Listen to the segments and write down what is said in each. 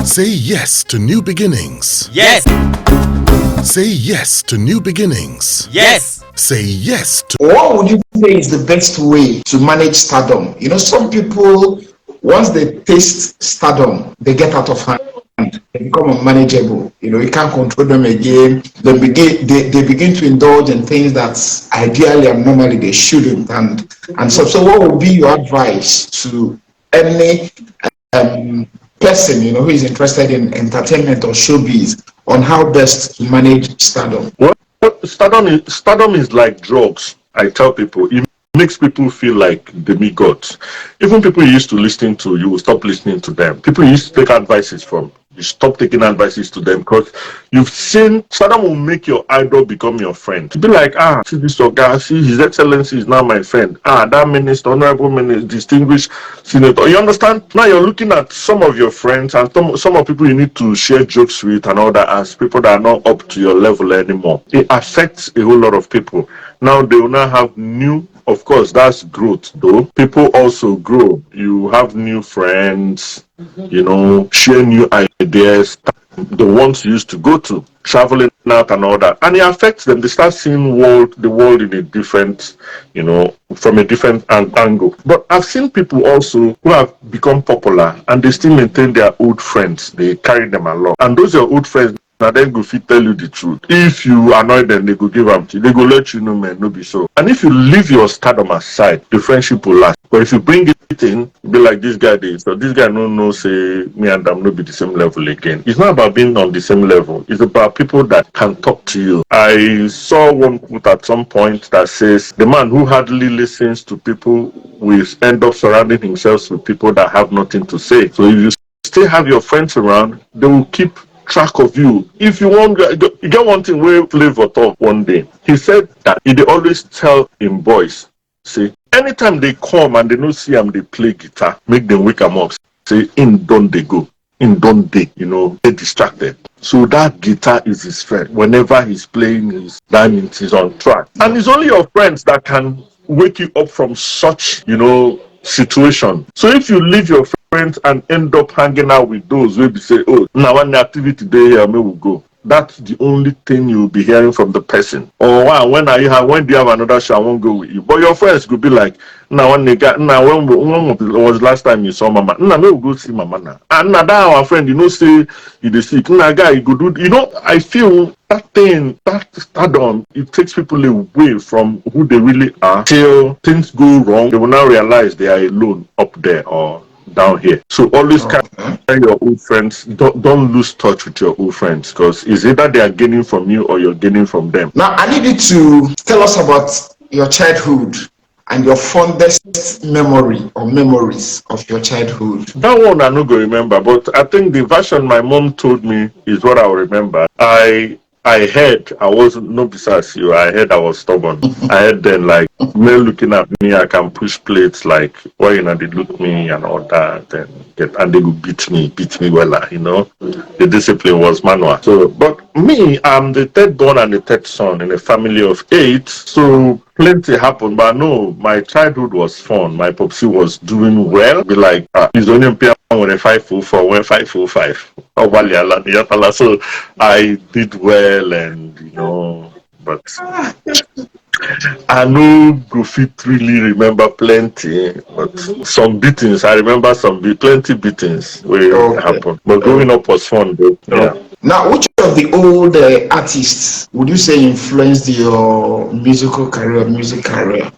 Say yes to new beginnings. Yes. Say yes to new beginnings. Yes. Say yes to... What would you say is the best way to manage stardom? Some people, once they taste stardom, they get out of hand. They become unmanageable. You can't control them again. They begin to indulge in things that ideally and normally they shouldn't. And so what would be your advice to any person who is interested in entertainment or showbiz on how best to manage stardom? Well, stardom is like drugs. I tell people it makes people feel like demigods. Even people you used to listen to, you will stop listening to them. People you used to take advices from, you stop taking advices to them because you've seen stardom will make your idol become your friend. To be like, see this guy, see His Excellency is now my friend. That minister, honorable minister, distinguished senator. You understand? Now you're looking at some of your friends and some of people you need to share jokes with and all that as people that are not up to your level anymore. It affects a whole lot of people. Now they will now have new. Of course, that's growth, though. People also grow. You have new friends, share new ideas, the ones you used to go to, traveling out and all that. And it affects them. They start seeing the world in a different, from a different angle. But I've seen people also who have become popular and they still maintain their old friends. They carry them along. And those are old friends. Now then go fit tell you the truth. If you annoy them, they go give them to you. They go let you know, man, no be so. And if you leave your stardom aside, the friendship will last. But if you bring it in, be like this guy did. So this guy no say me and them no be the same level again. It's not about being on the same level. It's about people that can talk to you. I saw one quote at some point that says the man who hardly listens to people will end up surrounding himself with people that have nothing to say. So if you still have your friends around, they will keep track of you. If you want, you get one thing where Flavor talk one day. He said that he always tell him boys, say, anytime they come and they don't see him, they play guitar, make them wake them up. Say, in don't they go, in don't they, get distracted. So that guitar is his friend. Whenever he's playing, that means he's on track. And it's only your friends that can wake you up from such, situation. So if you leave your friends and end up hanging out with those where you say, now one activity day here, me will go. That's the only thing you'll be hearing from the person. Or when do you have another show? I won't go with you. But your friends could be like, when was last time you saw mama? Now we will go see mama now. And now that our friend, say you the sick. Now guy, you go do. I feel that stardom, it takes people away from who they really are. Till things go wrong, they will now realize they are alone up there or down here. So always carry your old friends. Don't lose touch with your old friends because it's either they are gaining from you or you're gaining from them. Now I need you to tell us about your childhood and your fondest memory or memories of your childhood. That one I not going to remember, but I think the version my mom told me is what I will remember. I heard I wasn't no besides you. I heard I was stubborn. I heard then like men looking at me, I can push plates like why they look me and all that and they would beat me well, The discipline was manual. So but me, I'm the third born and the third son in a family of 8. So plenty happened, but no, my childhood was fun. My popsy was doing well. Be like he's only when 504, when 505. So I did well and but I know Grofit really remember plenty, but some beatings, I remember plenty beatings where happened. But growing up was fun though. Yeah. Now, which of the old artists would you say influenced your music career?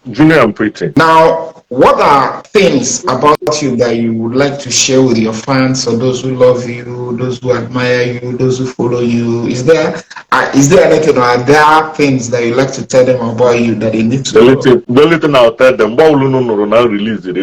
Junior and Pretty. Now, what are things about you that you would like to share with your fans or those who love you, those who admire you, those who follow you? Is there anything or are there things that you like to tell them about you that they need to know? The only thing I'll tell them, now release it.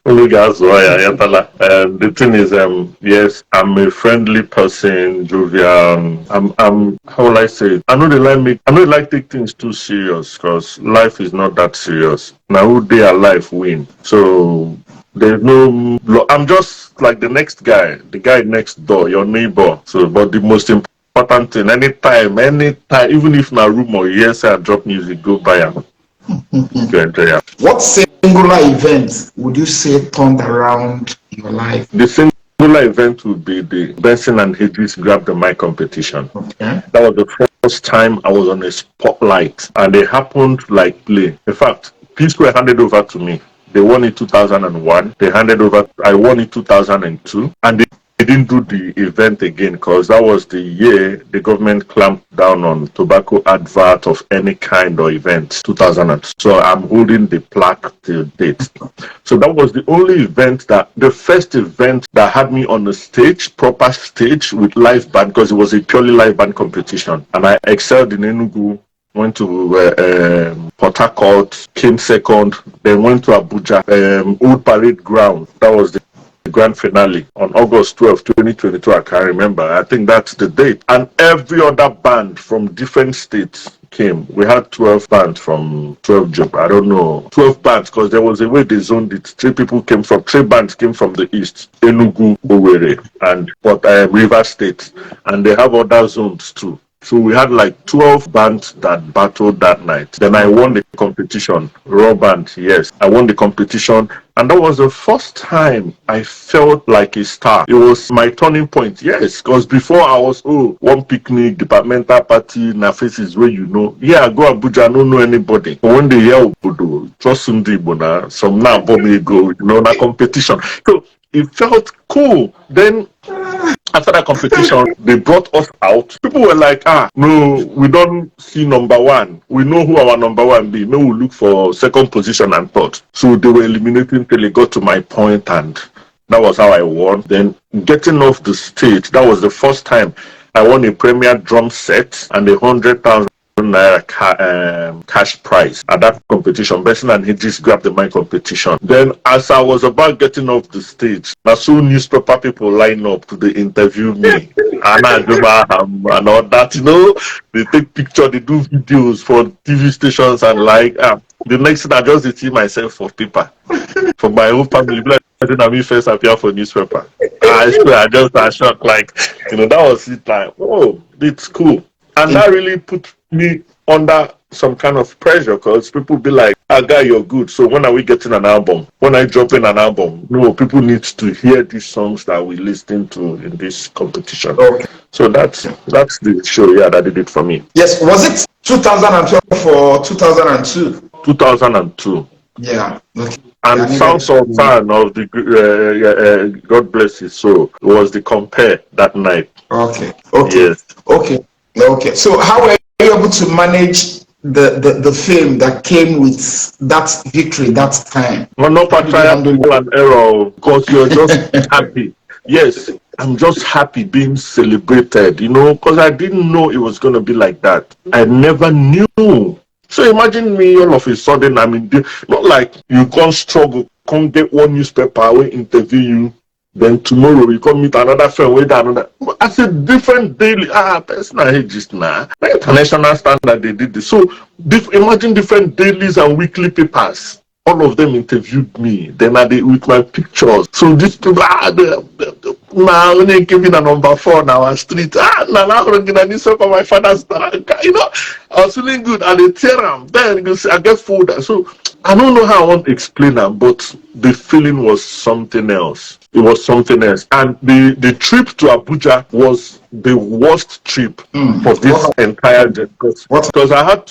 The thing is, yes, I'm a friendly person, jovial. I'm how will I say it? I know they like take things too serious because life is not that serious. Now who they are life win. So there's no. I'm just like the next guy, the guy next door, your neighbor. So, but the most important thing, anytime, even if na room or yes, I drop music, go buy them. What singular event would you say turned around your life? The similar event would be the Benson and Hedges Grab the Mic competition. Okay. That was the first time I was on a spotlight, and it happened like play. In fact, Peace were handed over to me. They won in 2001. They handed over. I won in 2002, and they didn't do the event again because that was the year the government clamped down on tobacco advert of any kind or event. 2002. So I'm holding the plaque till date. So that was the only event the first event that had me on the stage, proper stage with live band, because it was a purely live band competition, and I excelled in Enugu. Went to Port Harcourt, came second, then went to Abuja, Old Parade Ground. That was the grand finale on August 12, 2022. I can't remember. I think that's the date. And every other band from different states came. We had 12 bands from 12 jobs. I don't know. 12 bands, because there was a way they zoned it. Three bands came from the east, Enugu, Owerri, and River State. And they have other zones too. So we had like 12 bands that battled that night. Then I won the competition. Raw band, yes. I won the competition. And that was the first time I felt like a star. It was my turning point, yes. Because before I was, one picnic, departmental party, na faces where you know. Yeah, I go Abuja, I don't know anybody. But when they hear Obodo, trust Sundibona, some now bomb go, na competition. So it felt cool. Then after that competition, they brought us out. People were like, no, we don't see number one. We know who our number one be. No, we look for second position and third. So they were eliminating till it got to my point, and that was how I won. Then getting off the stage, that was the first time I won a premier drum set and 100,000 naira cash prize at that competition. Benson and Hedges Grabbed the Mic competition. Then as I was about getting off the stage, so newspaper people line up to interview me. And all that, they take picture, they do videos for TV stations, and the next thing I just see myself for paper for my whole family. I think I first appear for newspaper. I swear, I shocked, that was it, it's cool. And that really put me under some kind of pressure, because people be like, guy, you're good. So when are we getting an album? When I drop in an album? No, people need to hear these songs that we listening to in this competition. Okay. So that's the show, that did it for me. Yes, was it 2012 or 2002? 2002. Yeah. Okay. And Sound Sultan of the God Bless His Soul was the compare that night. Okay. Yes. Okay. So how were you able to manage the fame that came with that victory that time? No trial and error, because you're just happy. Yes, I'm just happy being celebrated, because I didn't know it was going to be like that. I never knew. So imagine me all of a sudden, not like you can't struggle, can't get one newspaper, will interview you. Then tomorrow you come meet another friend with another. I said different daily. Personal Hedges now. International standard they did this. So imagine different dailies and weekly papers. All of them interviewed me. Then with my pictures. So these people now when they came in a number 4 on our street. Now this for my father's I was feeling good, and they tear them. Then I get folder. So I don't know how I want to explain them, but the feeling was something else. It was something else. And the trip to Abuja was the worst trip for this entire day. Because I had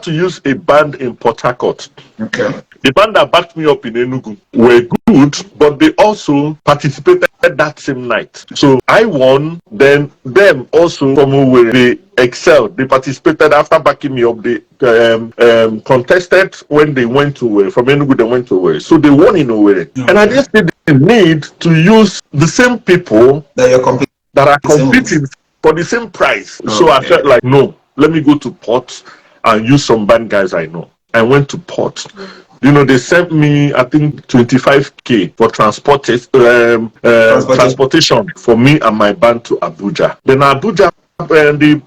to use a band in Port Harcourt. Okay. The band that backed me up in Enugu were good, but they also participated that same night. So I won, then them also from where they excelled. They participated after backing me up. They contested when they went to from Enugu, they went to Owerri. So they won in Owerri. Okay. And I just didn't need to use the same people that are competing for the same prize. Okay. So I felt like, no, let me go to Port and use some band guys I know. I went to Port. They sent me, I think, 25K for transportation for me and my band to Abuja. Then Abuja, the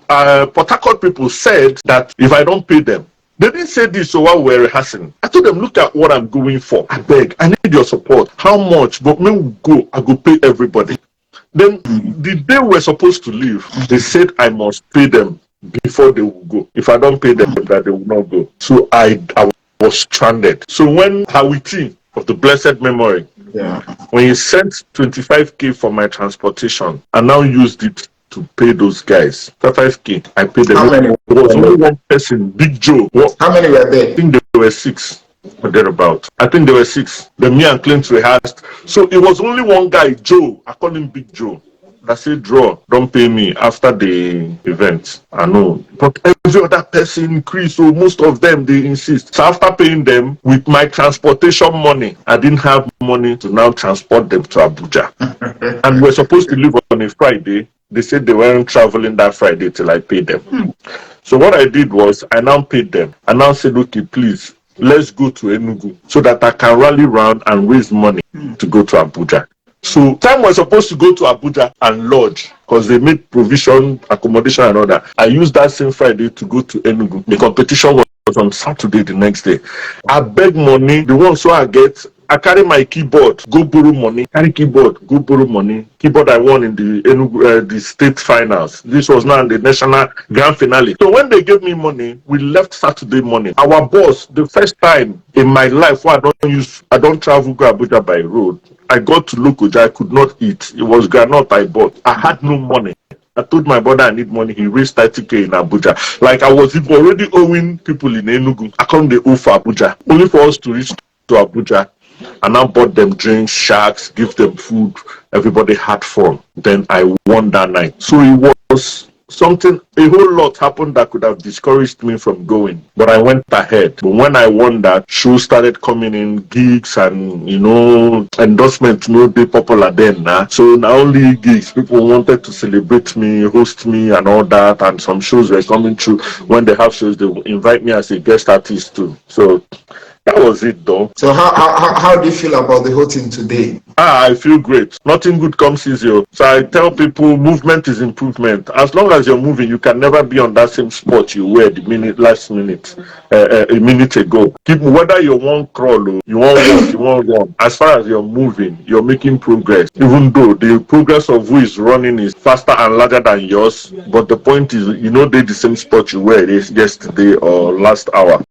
Port Harcourt people said that if I don't pay them, they didn't say this, so while we were rehearsing, I told them, look at what I'm going for. I beg, I need your support. How much? But when we go, I go pay everybody. Then the day we're supposed to leave, they said I must pay them before they will go. If I don't pay them, that they will not go. So I was stranded. So when Hawiti of the blessed memory Yeah. When he sent 25K for my transportation, I now used it to pay those guys. 5K, I paid them. How many? There was only one person, Big Joe. How many were there? I think there were 6 or thereabout. I think there were 6. Then me and Clint rehearsed. So it was only one guy, Joe. I call him Big Joe. That said, draw, don't pay me after the event. I know. But every other person increased, so most of them, they insist. So after paying them with my transportation money, I didn't have money to now transport them to Abuja. And we're supposed to leave on a Friday. They said they weren't traveling that Friday till I paid them. So what I did was, I now paid them. I now said, okay, please, let's go to Enugu so that I can rally around and raise money to go to Abuja. So time we're supposed to go to Abuja and lodge because they made provision, accommodation and all that. I used that same Friday to go to Enugu. The competition was on Saturday the next day. I beg money, the one so I get, I carry my keyboard, go borrow money, carry keyboard, go borrow money. Keyboard I won in the Enugu, the state finals. This was now in the national grand finale. So when they gave me money, we left Saturday morning. Our boss, the first time in my life where I don't travel go Abuja by road. I got to Lokoja, I could not eat. It was granite I bought. I had no money. I told my brother I need money. He raised 30K in Abuja. Like I was already owing people in Enugu. I come the owe for Abuja. Only for us to reach to Abuja. And I bought them drinks, sharks, give them food. Everybody had fun. Then I won that night. So it was something, a whole lot happened that could have discouraged me from going, but I went ahead. But when I won that, shows started coming in, gigs and endorsements, they popular then now. So not only gigs, people wanted to celebrate me, host me and all that, and some shows were coming through. When they have shows, they will invite me as a guest artist too. So that was it though. So how do you feel about the whole thing today? I feel great. Nothing good comes easy. So I tell people movement is improvement. As long as you're moving, you can never be on that same spot you were last minute, a minute ago. Whether you want crawl or you want walk, you want run. As far as you're moving, you're making progress. Even though the progress of who is running is faster and larger than yours, but the point is, they're the same spot you were yesterday or last hour.